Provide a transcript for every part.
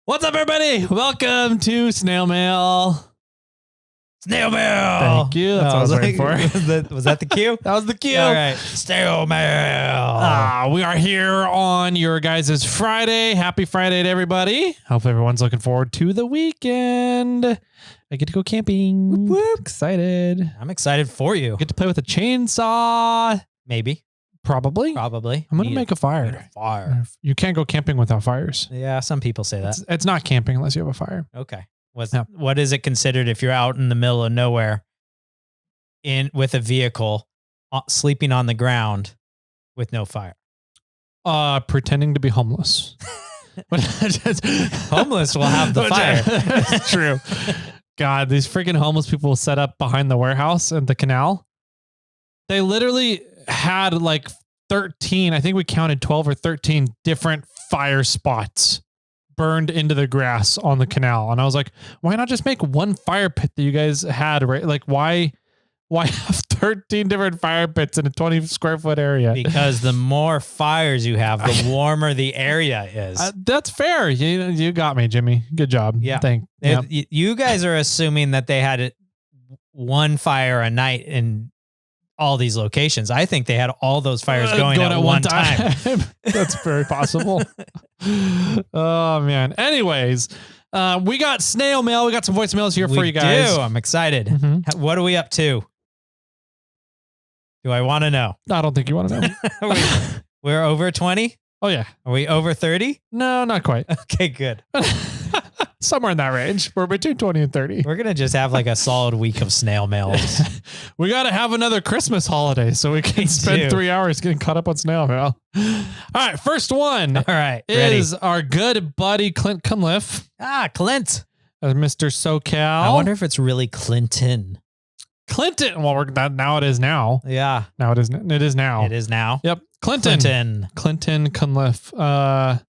What's up, everybody? Welcome to SnailMail. SnailMail. Thank you. That's what I was waiting for. Was that the cue? That was the cue. All right. SnailMail. We are here on your guys' Friday. Happy Friday to everybody. Hope everyone's looking forward to the weekend. I get to go camping. Whoop, whoop. Excited. I'm excited for you. Get to play with a chainsaw. Maybe. Probably. I'm going to make a fire. You can't go camping without fires. Yeah, some people say that. It's not camping unless you have a fire. Okay. What is it considered if you're out in the middle of nowhere with a vehicle sleeping on the ground with no fire? Pretending to be homeless. Homeless will have the fire. That's true. God, these freaking homeless people will set up behind the warehouse and the canal. They literally had like 13, I think we counted 12 or 13 different fire spots burned into the grass on the canal. And I was like, why not just make one fire pit that you guys had, right? Like why have 13 different fire pits in a 20 square foot area? Because the more fires you have, the warmer the area is. That's fair. You got me, Jimmy. Good job. Yeah. Yep. You guys are assuming that they had one fire a night in all these locations. I think they had all those fires going at one time. That's very possible. Oh man. Anyways, we got snail mail. We got some voicemails here for you guys. I'm excited. Mm-hmm. What are we up to? Do I want to know? I don't think you want to know. We're over 20? Oh yeah. Are we over 30? No, not quite. Okay, good. Somewhere in that range. We're between 20 and 30. We're going to just have like a solid week of snail mails. We got to have another Christmas holiday so we can spend 3 hours getting caught up on snail mail. All right. First one. All right. Is our good buddy Clint Cunliffe. Clint. Mr. SoCal. I wonder if it's really Clinton. Clinton. Well, now it is now. Yeah. Now it is. It is now. It is now. Yep. Clinton Cunliffe.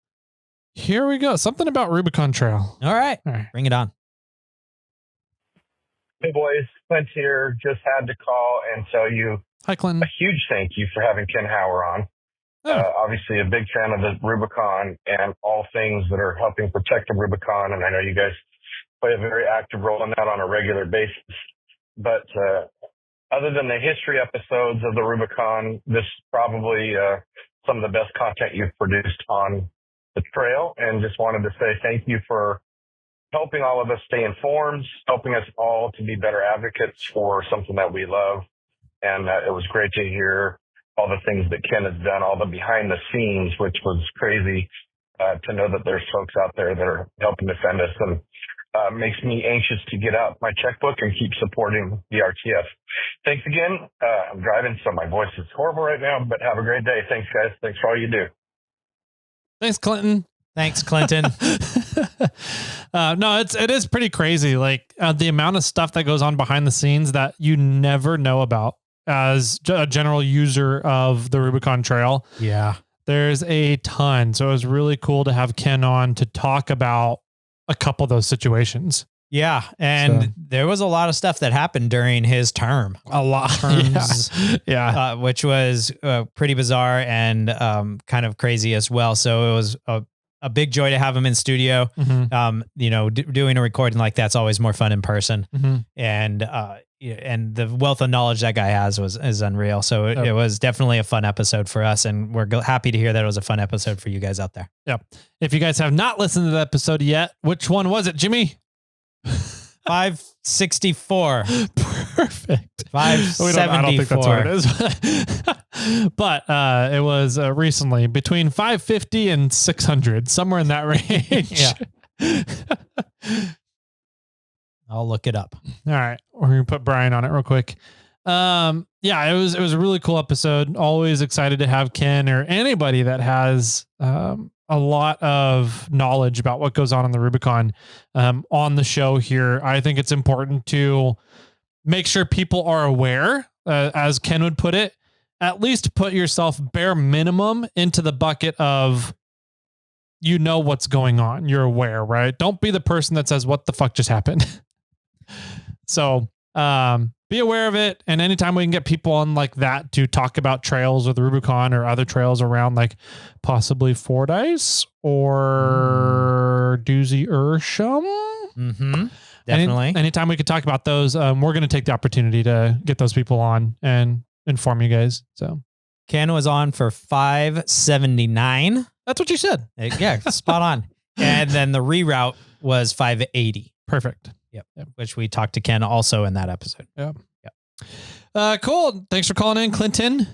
Here we go. Something about Rubicon Trail. All right. Bring it on. Hey boys, Clint here. Just had to call and tell you hi, Clinton. A huge thank you for having Ken Hauer on. Obviously a big fan of the Rubicon and all things that are helping protect the Rubicon. And I know you guys play a very active role in that on a regular basis. But other than the history episodes of the Rubicon, this is probably some of the best content you've produced on the trail, and just wanted to say thank you for helping all of us stay informed, helping us all to be better advocates for something that we love. And it was great to hear all the things that Ken has done, all the behind the scenes, which was crazy to know that there's folks out there that are helping defend us, and makes me anxious to get out my checkbook and keep supporting the RTF. Thanks again. I'm driving, so my voice is horrible right now, but have a great day. Thanks, guys. Thanks for all you do. Thanks, Clinton. Thanks, Clinton. No, it is pretty crazy. Like the amount of stuff that goes on behind the scenes that you never know about as a general user of the Rubicon Trail. Yeah, there's a ton. So it was really cool to have Ken on to talk about a couple of those situations. Yeah. And there was a lot of stuff that happened during his term. A lot. Terms, yeah. Which was pretty bizarre and kind of crazy as well. So it was a big joy to have him in studio. Mm-hmm. Doing a recording like that's always more fun in person. Mm-hmm. And the wealth of knowledge that guy has is unreal. So it was definitely a fun episode for us, and we're happy to hear that it was a fun episode for you guys out there. Yeah. If you guys have not listened to the episode yet, which one was it, Jimmy? 564. Perfect. 574. I don't think that's what it is. But it was recently between 550 and 600, somewhere in that range. Yeah. I'll look it up. All right. We're going to put Brian on it real quick. Yeah, it was a really cool episode. Always excited to have Ken or anybody that has a lot of knowledge about what goes on the Rubicon on the show here. I think it's important to make sure people are aware, as Ken would put it, at least put yourself bare minimum into the bucket of, you know, what's going on. You're aware, right? Don't be the person that says, what the fuck just happened? So be aware of it. And anytime we can get people on like that to talk about trails or the Rubicon or other trails around, like possibly Fordyce or doozy Ursham. Mm-hmm. Definitely. Anytime we could talk about those, we're going to take the opportunity to get those people on and inform you guys. So Ken was on for $579. that's what you said. Yeah, spot on. And then the reroute was $580. Perfect. Yep. Which we talked to Ken also in that episode. Yep. Cool. Thanks for calling in, Clinton.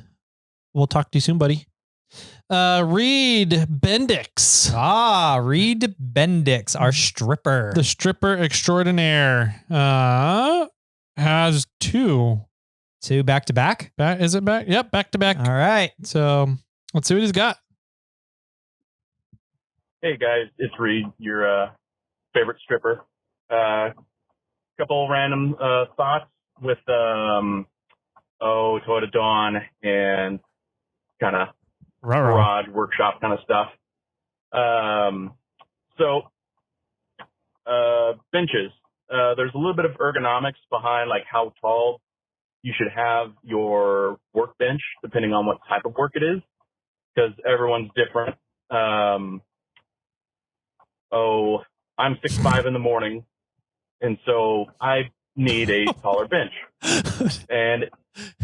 We'll talk to you soon, buddy. Reid Bendix. Reid Bendix, our stripper. The stripper extraordinaire. Has two. Two back to back? Is it back? Yep, back to back. All right. So let's see what he's got. Hey guys, it's Reid, your favorite stripper. Couple random thoughts with Toyota Dawn and kind of garage workshop kind of stuff. Benches. There's a little bit of ergonomics behind like how tall you should have your workbench, depending on what type of work it is, because everyone's different. I'm 6'5" in the morning, and so I need a taller bench. And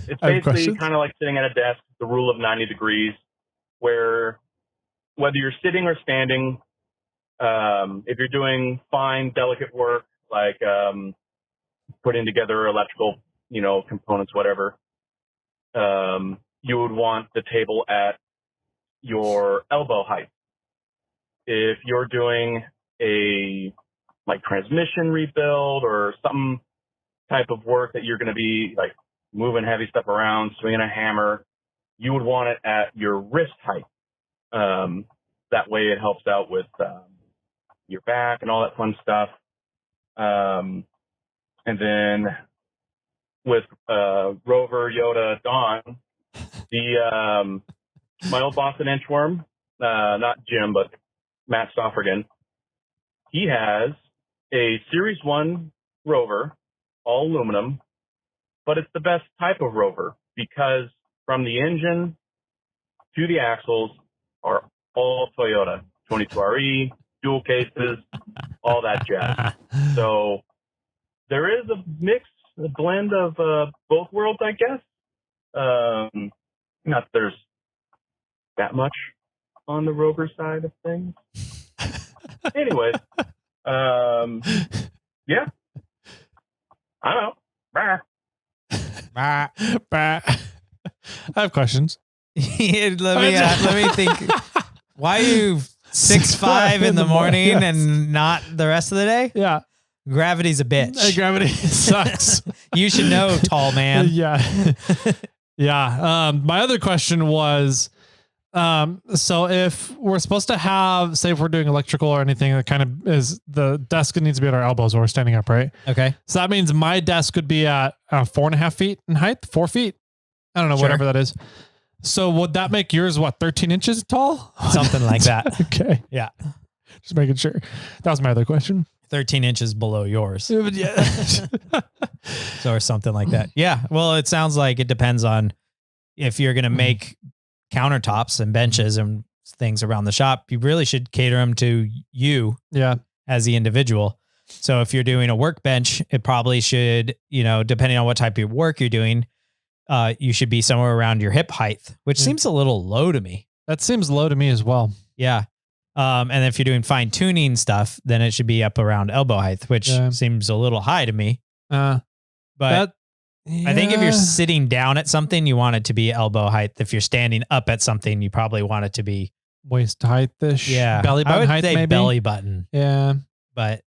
it's basically kind of like sitting at a desk, the rule of 90 degrees, where whether you're sitting or standing, if you're doing fine, delicate work, like putting together electrical, components, whatever, you would want the table at your elbow height. If you're doing a transmission rebuild or some type of work that you're going to be like moving heavy stuff around, swinging a hammer, you would want it at your wrist height. That way it helps out with your back and all that fun stuff. And then with Rover, Yoda, Dawn, my old Boston Inchworm, not Jim, but Matt Stoffergan, he has a Series 1 Rover, all aluminum, but it's the best type of Rover because from the engine to the axles are all Toyota, 22RE, dual cases, all that jazz. So there is a blend of both worlds, I guess. Not that there's that much on the Rover side of things. Anyways, yeah. I don't know. I have questions. let me think. Why are you 6'5" in the morning and not the rest of the day? Yeah. Gravity's a bitch. Gravity sucks. You should know, tall man. Yeah. Yeah. My other question was, so if we're supposed to have, say if we're doing electrical or anything that kind of is, the desk needs to be at our elbows or we're standing up, right? Okay. So that means my desk could be at 4.5 feet in height, 4 feet. I don't know, whatever that is. So would that make yours, 13 inches tall? Something like that. Okay. Yeah. Just making sure. That was my other question. 13 inches below yours. Yeah. So, or something like that. Yeah. Well, it sounds like it depends on if you're going to make countertops and benches and things around the shop, you really should cater them to you as the individual. So if you're doing a workbench, it probably should, depending on what type of work you're doing, you should be somewhere around your hip height, which seems a little low to me. That seems low to me as well. Yeah. And if you're doing fine tuning stuff, then it should be up around elbow height, which seems a little high to me. But I think if you're sitting down at something, you want it to be elbow height. If you're standing up at something, you probably want it to be waist height-ish. Yeah. Belly button height, maybe? Belly button. Yeah. But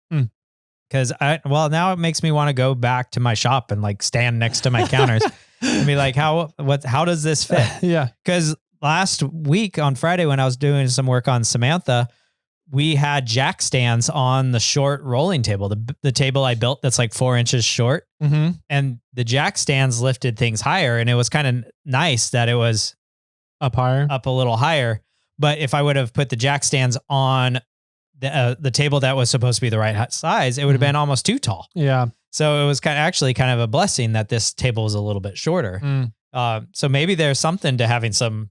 because now it makes me want to go back to my shop and stand next to my counters and be like, how does this fit? Yeah. Because last week on Friday, when I was doing some work on Samantha, we had jack stands on the short rolling table, the table I built that's 4 inches short. Mm-hmm. And the jack stands lifted things higher. And it was kind of nice that it was up a little higher. But if I would have put the jack stands on the table that was supposed to be the right size, it would have been almost too tall. Yeah. So it was kind of a blessing that this table was a little bit shorter. So maybe there's something to having some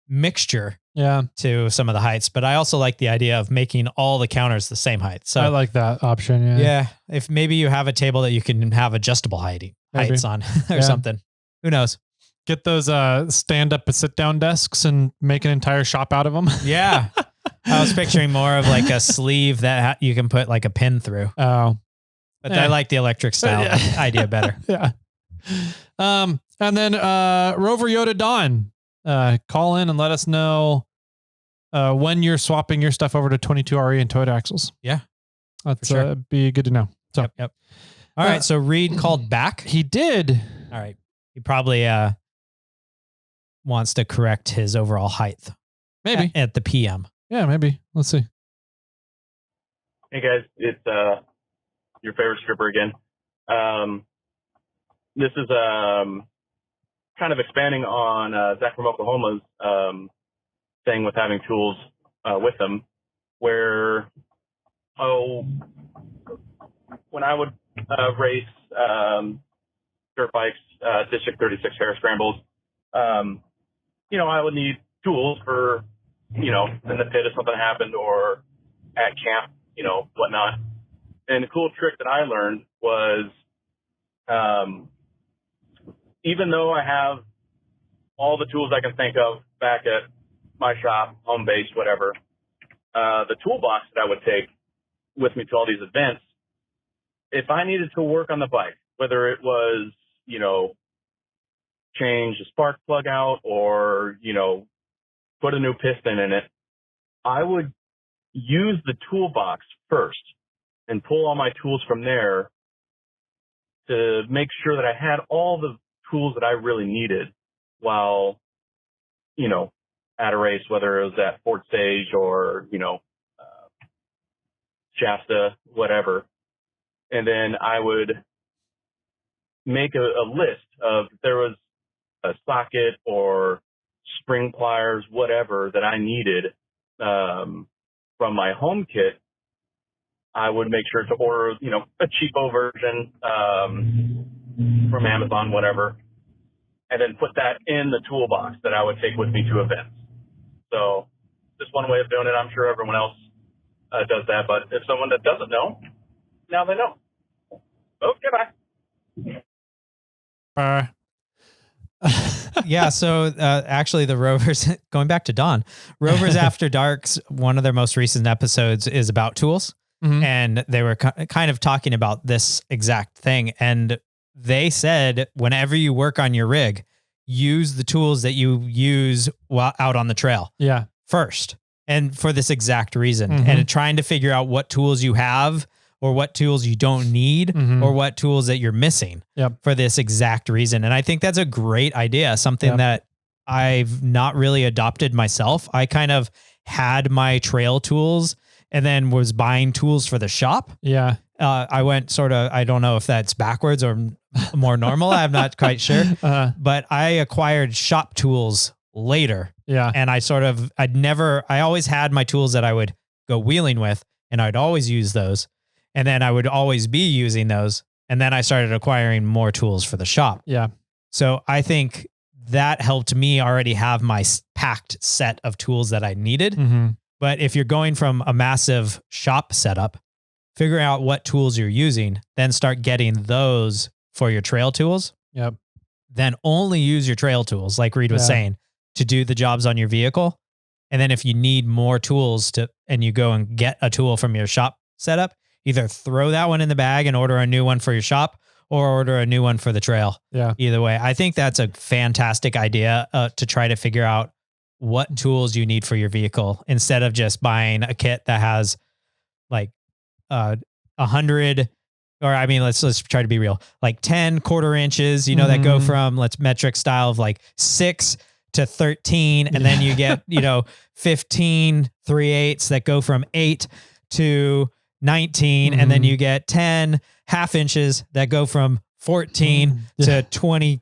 mixture to some of the heights. But I also like the idea of making all the counters the same height. So I like that option. Yeah. If maybe you have a table that you can have adjustable heights on or something. Who knows? Get those stand up and sit down desks and make an entire shop out of them. Yeah. I was picturing more of like a sleeve that you can put like a pin through. Oh, but I like the electric style idea better. Yeah. And then Rover Yoda Dawn, call in and let us know when you're swapping your stuff over to 22RE and Toyota axles. Yeah. That's be good to know. So, Yep. All right. So Reid called back. He did. All right. He probably wants to correct his overall height. Maybe at the PM. Yeah, maybe. Let's see. Hey guys, it's your favorite stripper again. This is kind of expanding on Zach from Oklahoma's thing with having tools with them, where when I would race dirt bikes, District 36 Harris Scrambles, I would need tools for, in the pit if something happened or at camp, whatnot. And the cool trick that I learned was, even though I have all the tools I can think of back at my shop, home base, whatever, the toolbox that I would take with me to all these events, if I needed to work on the bike, whether it was, change the spark plug out or, put a new piston in it, I would use the toolbox first and pull all my tools from there to make sure that I had all the tools that I really needed while, at a race, whether it was at Fort Sage or, Shasta, whatever. And then I would make a list of if there was a socket or spring pliers, whatever that I needed from my home kit. I would make sure to order, a cheapo version from Amazon, whatever, and then put that in the toolbox that I would take with me to events. So just one way of doing it. I'm sure everyone else does that, but if someone that doesn't know, now they know. Okay, bye. Yeah. So actually the Rovers, going back to Dawn, Rovers After Dark's, one of their most recent episodes is about tools. Mm-hmm. And they were kind of talking about this exact thing. And they said, whenever you work on your rig, use the tools that you use while out on the trail. Yeah. First. And for this exact reason. Mm-hmm. And trying to figure out what tools you have or what tools you don't need or what tools that you're missing for this exact reason. And I think that's a great idea. Something that I've not really adopted myself. I kind of had my trail tools and then was buying tools for the shop. Yeah. I went sort of, I don't know if that's backwards or more normal. I'm not quite sure, but I acquired shop tools later. Yeah. And I always had my tools that I would go wheeling with, and I'd always use those. And then I would always be using those. And then I started acquiring more tools for the shop. Yeah. So I think that helped me already have my packed set of tools that I needed. Mm-hmm. But if you're going from a massive shop setup, figure out what tools you're using, then start getting those for your trail tools. Yep. Then only use your trail tools, like Reid was saying, to do the jobs on your vehicle. And then if you need more tools and you go and get a tool from your shop setup, either throw that one in the bag and order a new one for your shop or order a new one for the trail. Yeah. Either way, I think that's a fantastic idea to try to figure out what tools you need for your vehicle instead of just buying a kit that has like 100, or I mean, let's try to be real, like 10 quarter inches, that go from metric style of like 6 to 13. And then you get, 15 3/8 that go from 8 to 19. And then you get 10 half inches that go from 14 to 21.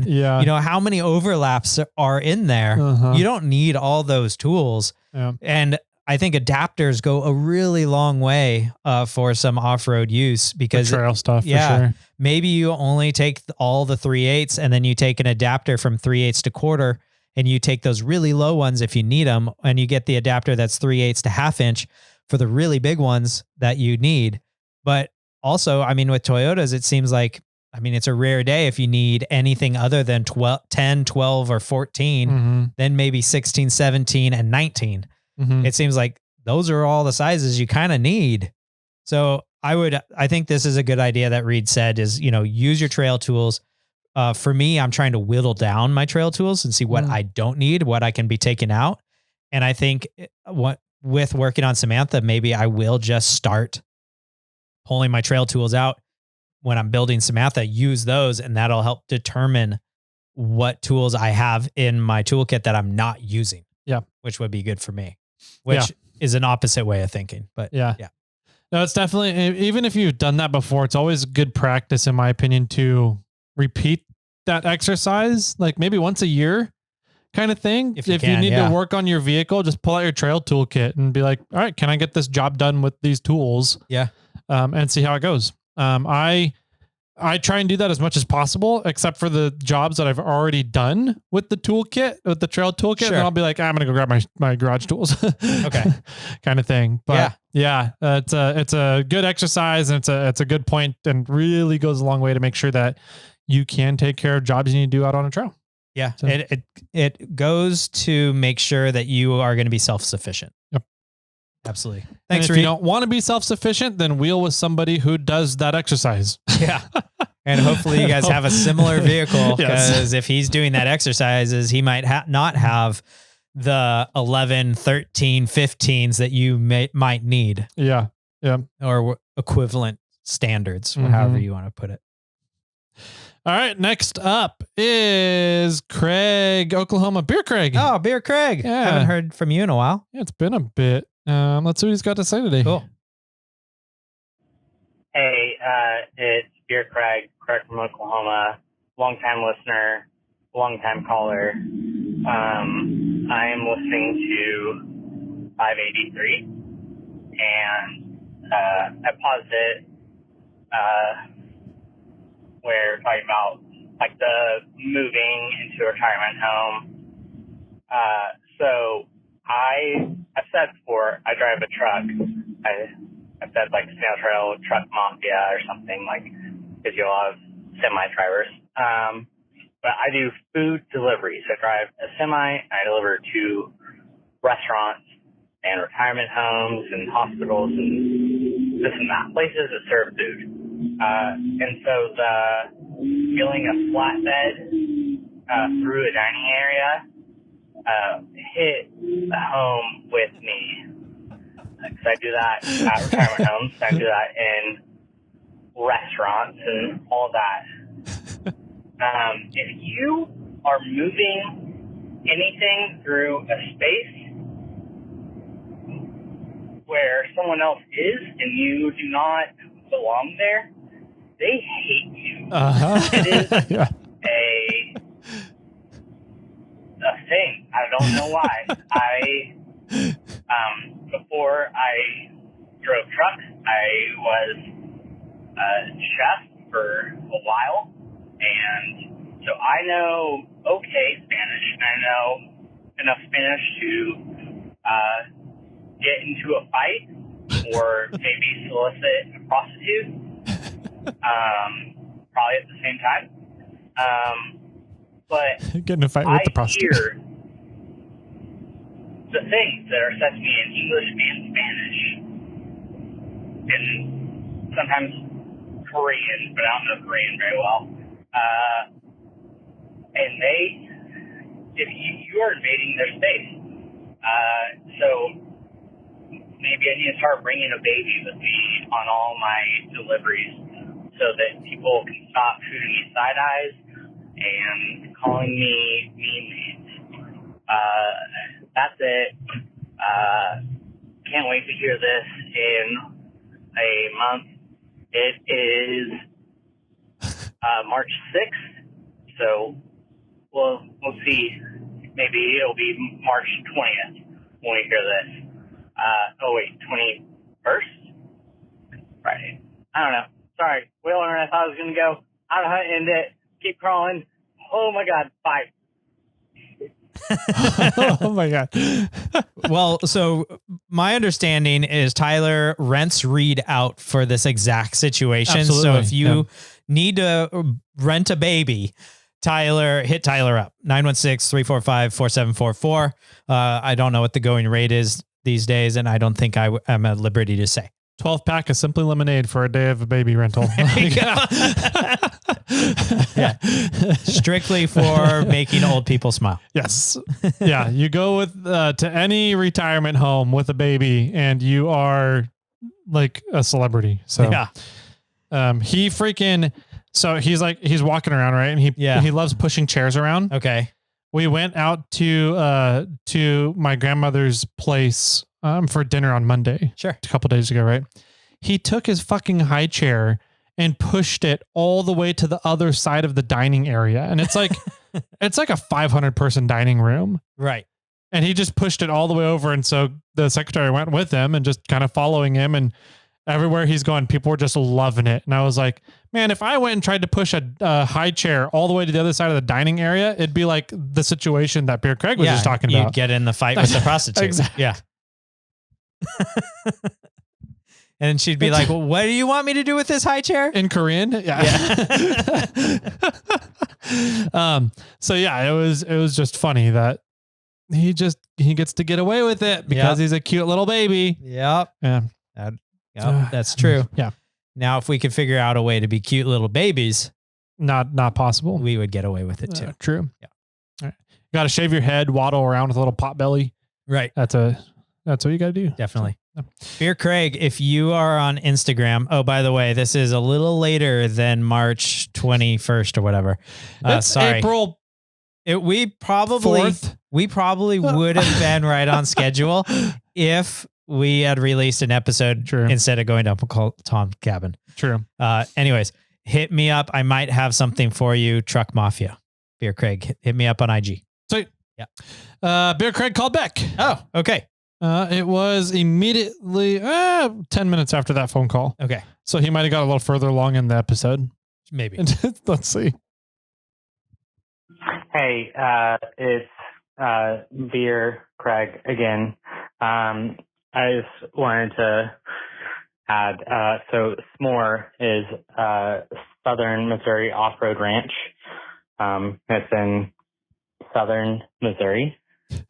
Yeah. How many overlaps are in there? You don't need all those tools. Yeah. And I think adapters go a really long way for some off-road use because for trail stuff. For sure. Maybe you only take all the 3/8 and then you take an adapter from 3/8 to quarter and you take those really low ones if you need them, and you get the adapter that's 3/8 to 1/2 inch for the really big ones that you need. But also, I mean, with Toyotas, it seems like, I mean, it's a rare day if you need anything other than 10, 12, or 14, then maybe 16, 17, and 19. It seems like those are all the sizes you kind of need. So I think this is a good idea that Reid said is, use your trail tools. For me, I'm trying to whittle down my trail tools and see what I don't need, what I can be taken out. And I think with working on Samantha, maybe I will just start pulling my trail tools out when I'm building Samantha, use those, and that'll help determine what tools I have in my toolkit that I'm not using. Yeah. Which would be good for me, which is an opposite way of thinking, but yeah. No, it's definitely, even if you've done that before, it's always good practice, in my opinion, to repeat that exercise, like maybe once a year kind of thing. If you need to work on your vehicle, just pull out your trail toolkit and be like, all right, can I get this job done with these tools? Yeah. And see how it goes. I try and do that as much as possible, except for the jobs that I've already done with the toolkit, with the trail toolkit. Sure. And I'll be like, I'm going to go grab my garage tools. Okay. Kind of thing. But it's a good exercise, and it's a good point, and really goes a long way to make sure that you can take care of jobs you need to do out on a trail. Yeah. So. It goes to make sure that you are going to be self-sufficient. Yep. Absolutely. Thanks. If you don't want to be self-sufficient, then wheel with somebody who does that exercise. Yeah. And hopefully you guys have a similar vehicle, because if he's doing that exercises, he might not have the 11, 13, 15s that you might need. Yeah. Yeah. Or equivalent standards, or however you want to put it. All right. Next up is Craig, Oklahoma. Beer Craig. Oh, Beer Craig. Yeah. Haven't heard from you in a while. Yeah, it's been a bit. Let's see what he's got to say today. Cool. Hey, it's Beer Craig from Oklahoma. Longtime listener, longtime caller. I am listening to 583, and I paused it where we're talking about like the moving into a retirement home. So I've said before, I drive a truck. I've said like SnailTrail Truck Mafia or something, like, because you'll have semi-drivers. But I do food delivery. So I drive a semi, and I deliver to restaurants and retirement homes and hospitals and this and that, places that serve food. And so the feeling a flatbed through a dining area hit home with me. Because I do that at retirement homes, I do that in restaurants and all that. If you are moving anything through a space where someone else is and you do not belong there, they hate you. It is a thing. I don't know why. Before I drove trucks, I was a chef for a while, and so I know Spanish, and I know enough Spanish to get into a fight or maybe solicit a prostitute, probably at the same time. But get in a fight with the prostitute. I hear the things that are said to me in English and Spanish, and sometimes Korean, but I don't know Korean very well. And if you are invading their space, so maybe I need to start bringing a baby with me on all my deliveries, so that people can stop shooting me side eyes and calling me mean names. That's it. Can't wait to hear this in a month. It is March 6th, so we'll see. Maybe it'll be March 20th when we hear this. 21st? Friday. I don't know. Sorry. Way longer than I thought it was going to go. I don't know how to end it. Keep crawling. Oh my God. Bye. Oh my God. Well, so my understanding is Tyler rents Reid out for this exact situation. Absolutely. So if you need to rent a baby, hit Tyler up 916-345-4744. I don't know what the going rate is these days, and I don't think I'm at liberty to say. 12-pack of Simply Lemonade for a day of a baby rental. Yeah. Strictly for making old people smile. Yes. Yeah. You go with to any retirement home with a baby and you are like a celebrity. So yeah. He's walking around, right? And he loves pushing chairs around. Okay. We went out to my grandmother's place for dinner on Monday. Sure. A couple days ago, right? He took his fucking high chair and pushed it all the way to the other side of the dining area. And it's like it's like a 500-person dining room. Right. And he just pushed it all the way over. And so the secretary went with him and just kind of following him, and everywhere he's going, people were just loving it. And I was like, man, if I went and tried to push a high chair all the way to the other side of the dining area, it'd be like the situation that Beer Craig was just talking about. You'd get in the fight with the prostitute. Exactly. Yeah. And she'd be like, well, what do you want me to do with this high chair? In Korean? Yeah. So yeah, it was just funny that he gets to get away with it because he's a cute little baby. Yep. Yeah. That's true. Yeah. Now, if we could figure out a way to be cute little babies, not possible. we would get away with it too. True. Yeah. All right. You got to shave your head, waddle around with a little pot belly. Right. That's what you got to do. Definitely. Beer Craig, if you are on Instagram, oh, by the way, this is a little later than March 21st or whatever. It's sorry. April. We probably 4th. would have been right on schedule if we had released an episode instead of going to Uncle Tom's cabin. True. Anyways, hit me up. I might have something for you. Truck Mafia. Beer Craig, hit me up on IG. Sweet. Yeah. Beer Craig called back. Oh, okay. It was immediately 10 minutes after that phone call. Okay. So he might have got a little further along in the episode. Maybe. Let's see. Hey, it's Beer Craig again. I just wanted to add, so SMOR is Southern Missouri Offroad Ranch. It's in Southern Missouri,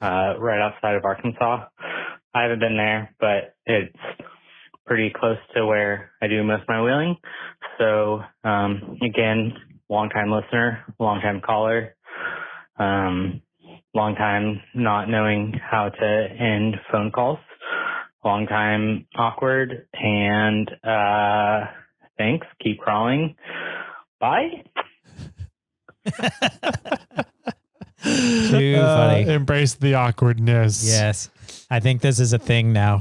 right outside of Arkansas. I haven't been there, but it's pretty close to where I do most of my wheeling. So, again, long-time listener, long-time caller, long-time not knowing how to end phone calls, long-time awkward, and thanks. Keep crawling. Bye. Too funny. Embrace the awkwardness. Yes. I think this is a thing now.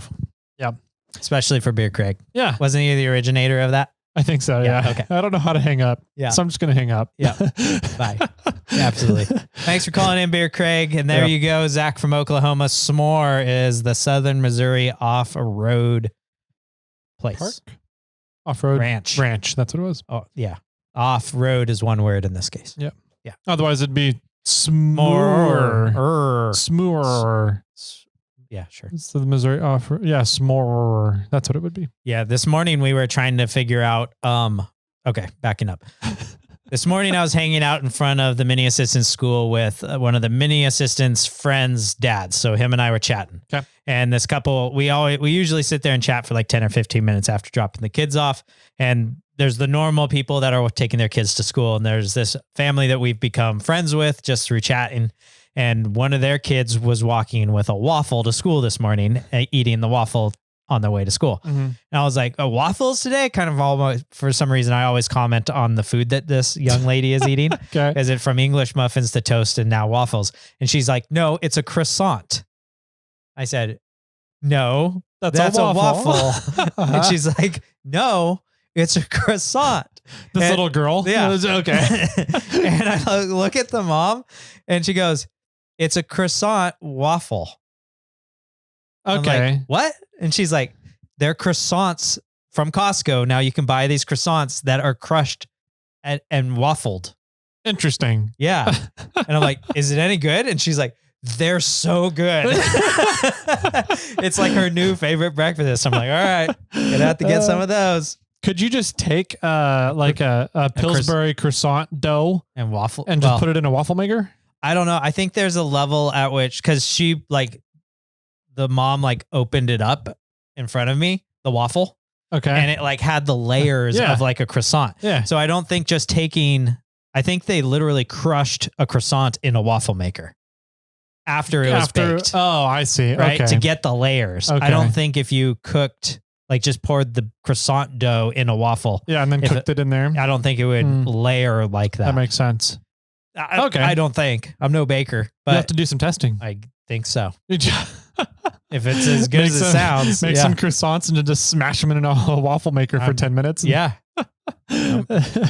Yep. Especially for Beer Craig. Yeah. Wasn't he the originator of that? I think so. Yeah. Okay. I don't know how to hang up. Yeah. So I'm just going to hang up. Yeah. Bye. Absolutely. Thanks for calling in, Beer Craig. And there you go. Zach from Oklahoma. SMOR is the Southern Missouri Off-Road place. Park? Off-road ranch. That's what it was. Oh, yeah. Off-road is one word in this case. Yep. Yeah. Otherwise it'd be SMOR. SMOR. Yeah, sure. It's the Missouri off. Yeah, SMOR. That's what it would be. Yeah. This morning we were trying to figure out, okay, backing up. This morning I was hanging out in front of the mini assistant's school with one of the mini assistant's friends' dads. So him and I were chatting. Okay. And this couple, we usually sit there and chat for like 10 or 15 minutes after dropping the kids off. And there's the normal people that are taking their kids to school. And there's this family that we've become friends with just through chatting. And one of their kids was walking with a waffle to school this morning, eating the waffle on their way to school. Mm-hmm. And I was like, waffles today? Kind of almost, for some reason, I always comment on the food that this young lady is eating. Okay. Is it from English muffins to toast and now waffles? And she's like, no, it's a croissant. I said, no, that's a waffle. And she's like, no, it's a croissant. This little girl? Yeah. Okay. And I look at the mom and she goes, it's a croissant waffle. Okay. I'm like, what? And she's like, they're croissants from Costco. Now you can buy these croissants that are crushed and waffled. Interesting. Yeah. And I'm like, is it any good? And she's like, They're so good. It's like her new favorite breakfast. I'm like, all right, gonna have to get some of those. Could you just take like a Pillsbury croissant dough and waffle and just put it in a waffle maker? I don't know. I think there's a level at which, because she the mom opened it up in front of me, the waffle. Okay. And it had the layers of like a croissant. Yeah. So I don't think just I think they literally crushed a croissant in a waffle maker after it was baked. Oh, I see. Right. Okay. To get the layers. Okay. I don't think if you cooked, just poured the croissant dough in a waffle. Yeah. And then cooked it in there. I don't think it would layer like that. That makes sense. Okay. I don't think. I'm no baker, but you have to do some testing. I think so. If it's as good as it sounds. Make some croissants and just smash them in a waffle maker for 10 minutes. Yeah. I'm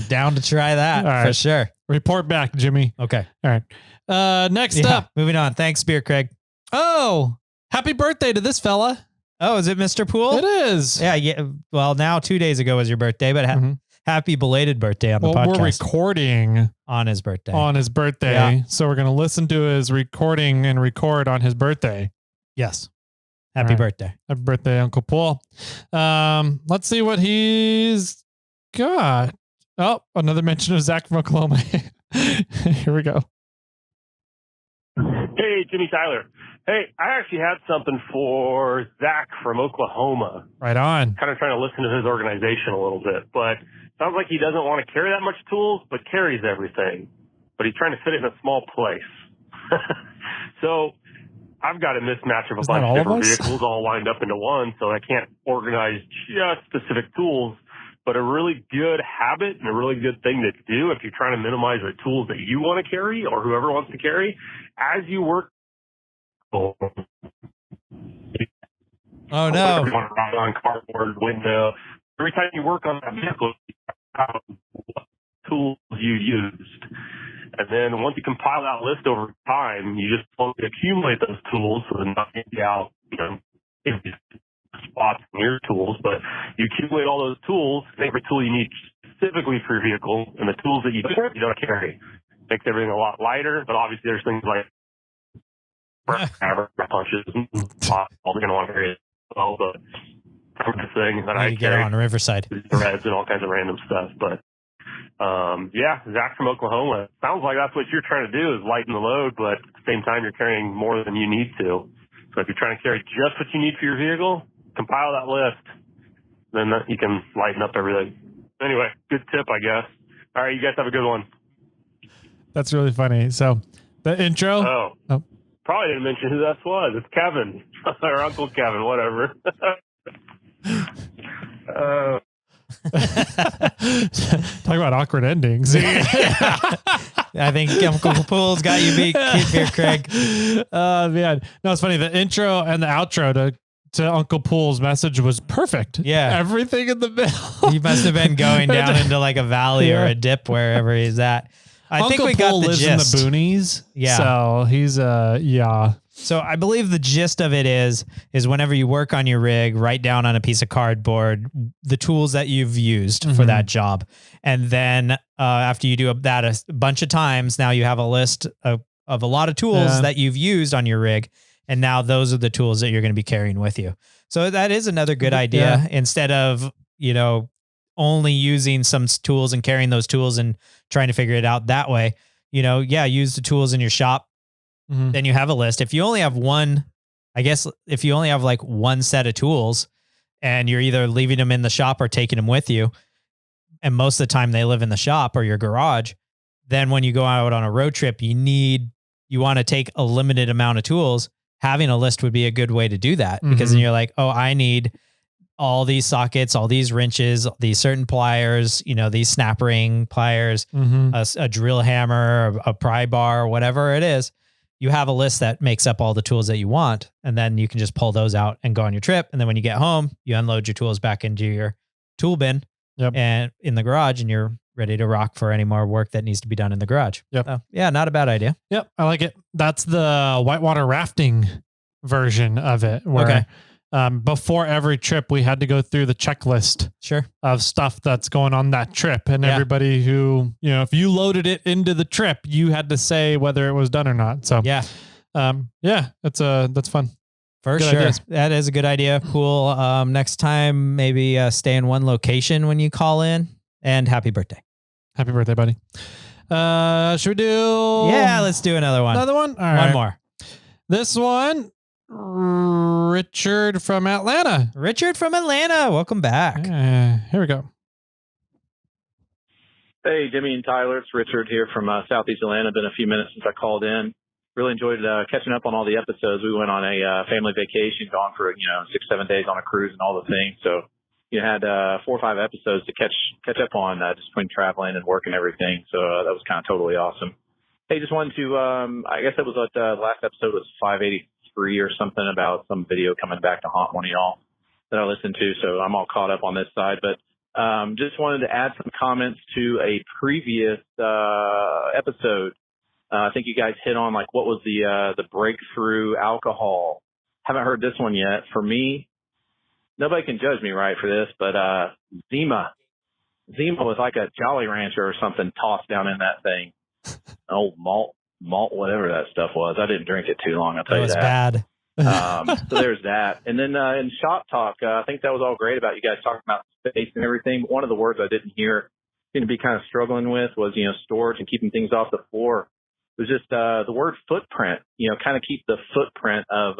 down to try that for sure. Report back, Jimmy. Okay. All right. Next up. Moving on. Thanks, Beer Craig. Oh, happy birthday to this fella. Oh, is it Mr. Poole? It is. Yeah. Well, now 2 days ago was your birthday, but happy belated birthday on the podcast. We're recording on his birthday. Yeah. So we're going to listen to his recording and record on his birthday. Yes. Happy birthday. Happy birthday, Uncle Poole. Let's see what he's got. Oh, another mention of Zach from Oklahoma. Here we go. Hey, Jimmy Tyler. Hey, I actually had something for Zach from Oklahoma. Right on. Kind of trying to listen to his organization a little bit, but sounds like he doesn't want to carry that much tools, but carries everything. But he's trying to fit it in a small place. So I've got a mismatch of a bunch of different vehicles all lined up into one, so I can't organize just specific tools. But a really good habit and a really good thing to do if you're trying to minimize the tools that you want to carry or whoever wants to carry, as you work. Oh no! On cardboard window. Every time you work on that vehicle, you have what tools you used. And then once you compile that list over time, you just slowly accumulate those tools so they're not going to be out, spots in your tools. But you accumulate all those tools, every tool you need specifically for your vehicle, and the tools that you don't carry. Makes everything a lot lighter, but obviously there's things like punches and pots, all they're going to want to carry as well. But the thing that I get on Riverside, threads and all kinds of random stuff. But Zach from Oklahoma. Sounds like that's what you're trying to do is lighten the load, but at the same time you're carrying more than you need to. So if you're trying to carry just what you need for your vehicle, compile that list, then you can lighten up everything. Anyway, good tip, I guess. All right, you guys have a good one. That's really funny. So the intro. Oh. Probably didn't mention who that was. It's Kevin or Uncle Kevin, whatever. Talk about awkward endings. I think Uncle Poole's got you beat here, Craig. Man. No, it's funny. The intro and the outro to Uncle Poole's message was perfect. Yeah. Everything in the middle. He must have been going down into a valley or a dip wherever he's at. I think we got the gist. In the boonies. Yeah. So he's So I believe the gist of it is whenever you work on your rig, write down on a piece of cardboard the tools that you've used for that job. And then after you do that a bunch of times, now you have a list of a lot of tools that you've used on your rig. And now those are the tools that you're going to be carrying with you. So that is another good idea. Instead of, only using some tools and carrying those tools and trying to figure it out that way, use the tools in your shop. Then you have a list. If you only have one set of tools and you're either leaving them in the shop or taking them with you, and most of the time they live in the shop or your garage, then when you go out on a road trip, you want to take a limited amount of tools. Having a list would be a good way to do that, because then you're like, oh, I need all these sockets, all these wrenches, these certain pliers, these snap ring pliers, a drill hammer, a pry bar, whatever it is. You have a list that makes up all the tools that you want, and then you can just pull those out and go on your trip. And then when you get home, you unload your tools back into your tool bin and in the garage, and you're ready to rock for any more work that needs to be done in the garage. So, not a bad idea. Yep. I like it. That's the whitewater rafting version of it. Where, before every trip, we had to go through the checklist of stuff that's going on that trip. And everybody who, if you loaded it into the trip, you had to say whether it was done or not. So Yeah, that's fun. For Good sure. ideas. That is a good idea. Cool. Next time, maybe stay in one location when you call in. And happy birthday. Happy birthday, buddy. Should we do? Yeah, let's do another one. Another one? All right. One more. This one, Richard from Atlanta. Richard from Atlanta. Welcome back. Here we go. Hey, Jimmy and Tyler. It's Richard here from Southeast Atlanta. Been a few minutes since I called in. Really enjoyed catching up on all the episodes. We went on a family vacation, gone for 6-7 days on a cruise and all the things. So you had 4 or 5 episodes to catch up on just between traveling and work and everything. So that was kind of totally awesome. Hey, just wanted to I guess it was the last episode was 583 or something about some video coming back to haunt one of y'all that I listened to. So I'm all caught up on this side, but just wanted to add some comments to a previous episode. I think you guys hit on like what was the breakthrough alcohol. Haven't heard this one yet. For me, nobody can judge me right for this, but Zima was like a Jolly Rancher or something tossed down in that thing. Old malt, whatever that stuff was. I didn't drink it too long. I'll tell you that. It was bad. So there's that. And then in shop talk, I think that was all great about you guys talking about space and everything. But one of the words I didn't hear, seemed to be kind of struggling with was, storage and keeping things off the floor. It was just the word footprint, kind of keep the footprint of,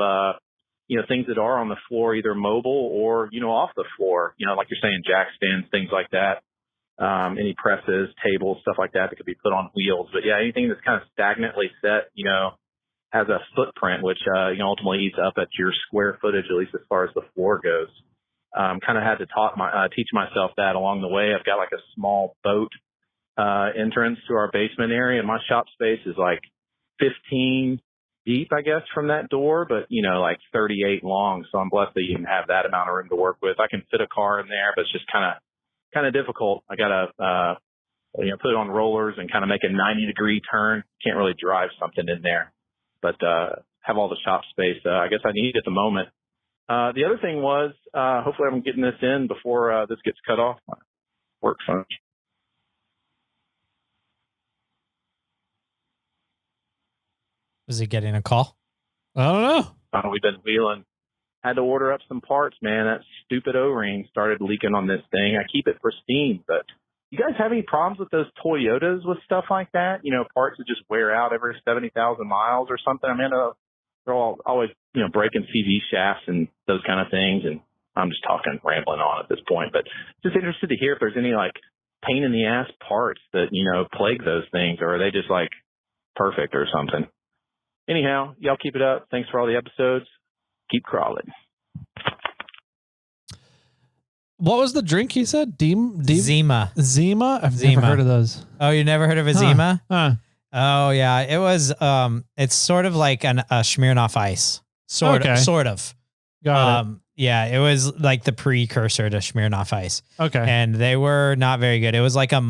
things that are on the floor, either mobile or, off the floor, like you're saying, jack stands, things like that. Any presses, tables, stuff like that could be put on wheels. But yeah, anything that's kind of stagnantly set, has a footprint, which, ultimately eats up at your square footage, at least as far as the floor goes. Kind of had to teach myself that along the way. I've got like a small boat entrance to our basement area, and my shop space is like 15 deep, I guess, from that door, but like 38 long. So I'm blessed that you can have that amount of room to work with. I can fit a car in there, but it's just kind of difficult. I gotta put it on rollers and kind of make a 90-degree turn. Can't really drive something in there, but have all the shop space I guess I need at the moment. The other thing was hopefully I'm getting this in before this gets cut off. Work phone. Was he getting a call? I don't know. We've been wheeling. Had to order up some parts, man. That stupid O-ring started leaking on this thing. I keep it pristine, but you guys have any problems with those Toyotas with stuff like that? Parts that just wear out every 70,000 miles or something. I mean, they're all always, breaking CV shafts and those kind of things. And I'm just rambling on at this point, but just interested to hear if there's any like pain in the ass parts that, plague those things, or are they just like perfect or something? Anyhow, y'all keep it up. Thanks for all the episodes. Keep crawling. What was the drink he said? Zima. Zima? I've never heard of those. Oh, you never heard of a Zima? Huh. Oh, yeah. It was, it's sort of like a Smirnoff Ice. Sort of. Got it. Yeah, it was like the precursor to Smirnoff Ice. Okay. And they were not very good. It was like a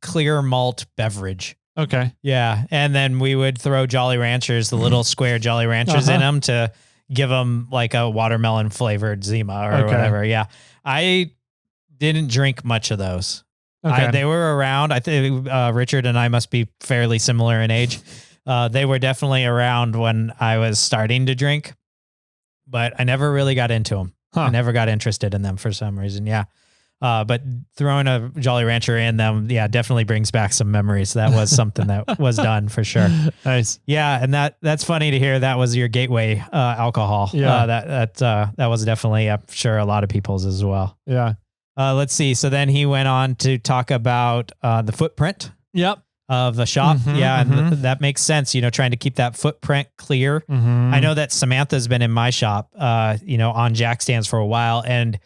clear malt beverage. Okay. Yeah. And then we would throw Jolly Ranchers, the little square Jolly Ranchers in them to give them like a watermelon flavored Zima or whatever. Yeah. I didn't drink much of those. Okay. They were around. I think Richard and I must be fairly similar in age. They were definitely around when I was starting to drink, but I never really got into them. I never got interested in them for some reason. Yeah. But throwing a Jolly Rancher in them, definitely brings back some memories. That was something that was done for sure. Nice. Yeah. And that's funny to hear. That was your gateway, alcohol. Yeah. That was definitely, I'm sure, a lot of people's as well. Yeah. Let's see. So then he went on to talk about, the footprint. Yep. Of the shop. Mm-hmm, Yeah. And that makes sense, trying to keep that footprint clear. Mm-hmm. I know that Samantha's been in my shop, on jack stands for a while, and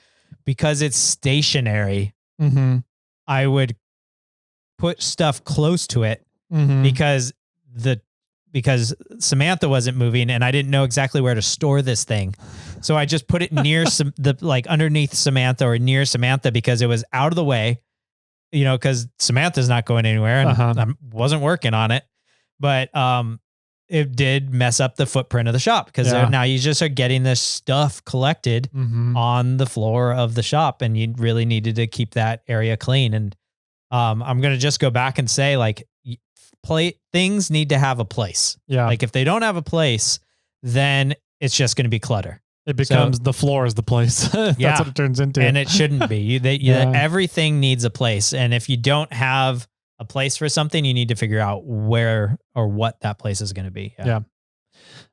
because it's stationary, I would put stuff close to it because Samantha wasn't moving and I didn't know exactly where to store this thing. So I just put it near underneath Samantha or near Samantha because it was out of the way, because Samantha's not going anywhere and I wasn't working on it, but, it did mess up the footprint of the shop because now you just are getting this stuff collected on the floor of the shop, and you really needed to keep that area clean. And I'm going to just go back and say, like, things need to have a place. Yeah. Like if they don't have a place, then it's just going to be clutter. It becomes the floor is the place. That's what it turns into. And it shouldn't be. Everything needs a place. And if you don't have a place for something, you need to figure out where or what that place is going to be. Yeah.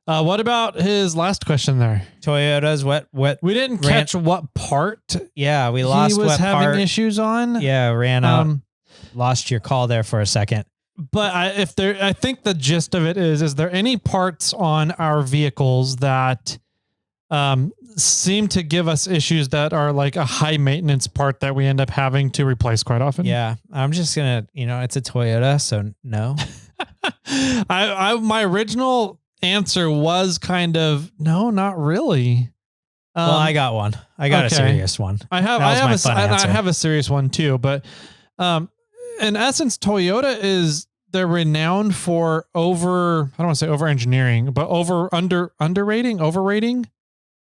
What about his last question there? Toyota's what we didn't catch what part. Yeah, we lost he was what having part. issues on. Yeah, ran out. Lost your call there for a second. But I think the gist of it is there any parts on our vehicles that seem to give us issues that are like a high maintenance part that we end up having to replace quite often? Yeah, I'm just gonna, it's a Toyota, so no. My original answer was kind of no, not really. Well, I got one. I got a serious one. I have a serious one too, but in essence, Toyota they're renowned for I don't want to say over engineering, but overrating.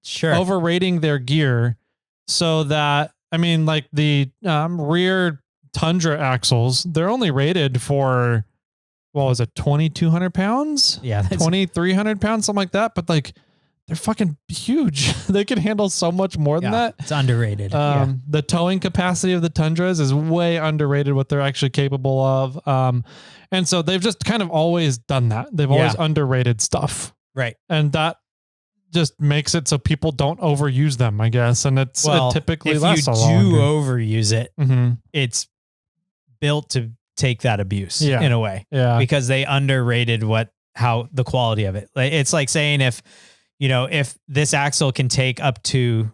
Sure. Overrating their gear so that, like the rear Tundra axles, they're only rated for, what was it, 2,200 pounds? Yeah. 2,300 pounds, something like that. But like, they're fucking huge. They can handle so much more than that. It's underrated. The towing capacity of the Tundras is way underrated what they're actually capable of. And so they've just kind of always done that. They've always underrated stuff. Right. And that just makes it so people don't overuse them, I guess. And it typically lasts a longer. If you do overuse it, it's built to take that abuse in a way. Yeah. Because they underrated how the quality of it. It's like saying if this axle can take up to,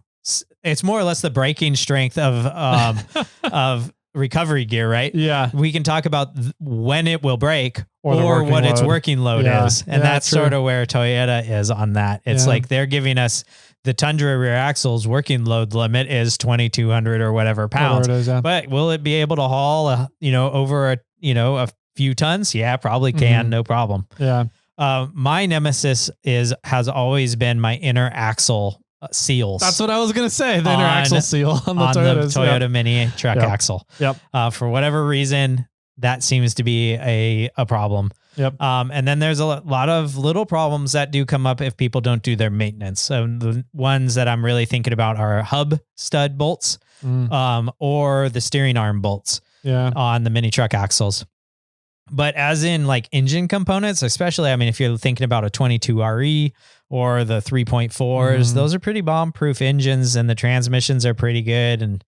it's more or less the braking strength of recovery gear, right? Yeah. We can talk about when it will break or what its working load is. And that's sort of where Toyota is on that. It's like they're giving us the Tundra rear axle's working load limit is 2,200 or whatever pounds. But will it be able to haul, over a few tons? Yeah, probably can. No problem. Yeah. My nemesis has always been my inner axle seals. That's what I was going to say. The inner axle seal on the Toyota Mini truck axle. Yep. For whatever reason, that seems to be a problem. Yep. And then there's a lot of little problems that do come up if people don't do their maintenance. So the ones that I'm really thinking about are hub stud bolts, or the steering arm bolts on the mini truck axles. But as in like engine components, especially, if you're thinking about a 22RE or the 3.4s, those are pretty bomb-proof engines and the transmissions are pretty good. And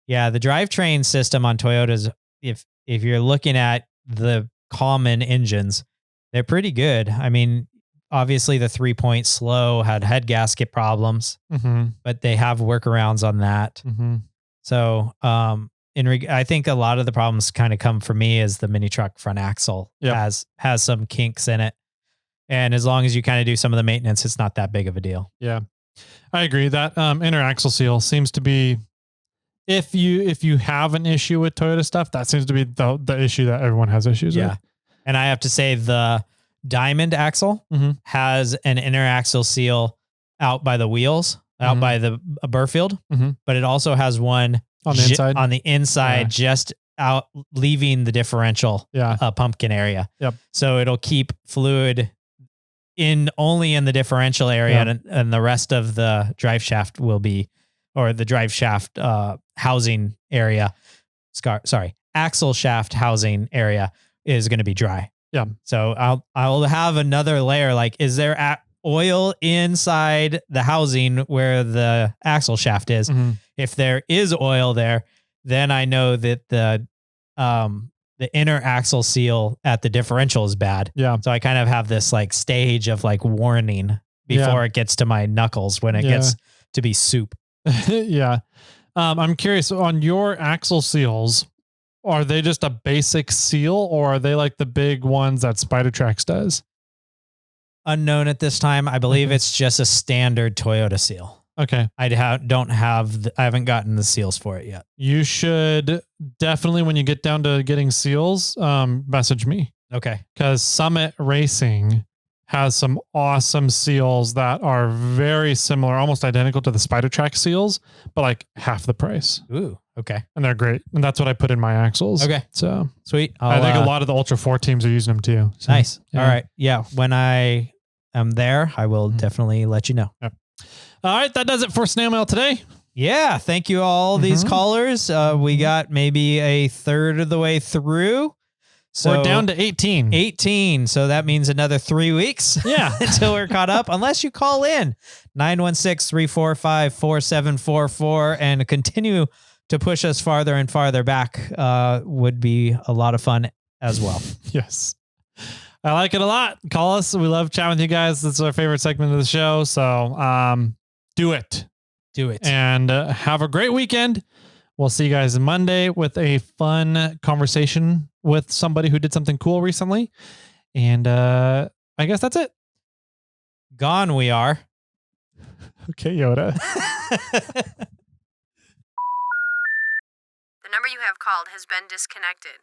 yeah, the drivetrain system on Toyotas, if you're looking at the common engines, they're pretty good. Obviously the 3-point slow had head gasket problems, but they have workarounds on that. So, I think a lot of the problems kind of come for me as the mini truck front axle has some kinks in it. And as long as you kind of do some of the maintenance, it's not that big of a deal. Yeah, I agree. That inner axle seal seems to be, if you have an issue with Toyota stuff, that seems to be the issue that everyone has issues with. And I have to say the Diamond axle has an inner axle seal out by the wheels, out by the Burfield, but it also has one on the inside, just out leaving the differential pumpkin area. Yep. So it'll keep fluid only in the differential area, and the rest of the drive shaft will be, or the drive shaft housing area. Axle shaft housing area is going to be dry. Yeah. So I'll have another layer. Like, is there oil inside the housing where the axle shaft is? If there is oil there, then I know that the inner axle seal at the differential is bad. Yeah. So I kind of have this like stage of like warning before it gets to my knuckles when it gets to be soup. Yeah. I'm curious, on your axle seals, are they just a basic seal or are they like the big ones that Spider-Trax does? Unknown at this time. I believe it's just a standard Toyota seal. Okay. I haven't gotten the seals for it yet. You should definitely, when you get down to getting seals, message me. Okay. Because Summit Racing has some awesome seals that are very similar, almost identical to the Spider-Trax seals, but like half the price. Ooh. Okay. And they're great. And that's what I put in my axles. Okay. So Sweet. I think a lot of the Ultra 4 teams are using them too. So, Nice. yeah. All right. Yeah. When I am there, I will definitely let you know. Yep. All right. That does it for Snail Mail today. Yeah. Thank you all these callers. We got maybe a third of the way through. So we're down to 18. 18. So that means another 3 weeks. Yeah. Until we're caught up, unless you call in 916-345-4744 and continue to push us farther and farther back. Would be a lot of fun as well. Yes. I like it a lot. Call us. We love chatting with you guys. That's our favorite segment of the show. So do it. Do it. And have a great weekend. We'll see you guys Monday with a fun conversation with somebody who did something cool recently. And I guess that's it. Gone we are. Okay, Yoda. The number you have called has been disconnected.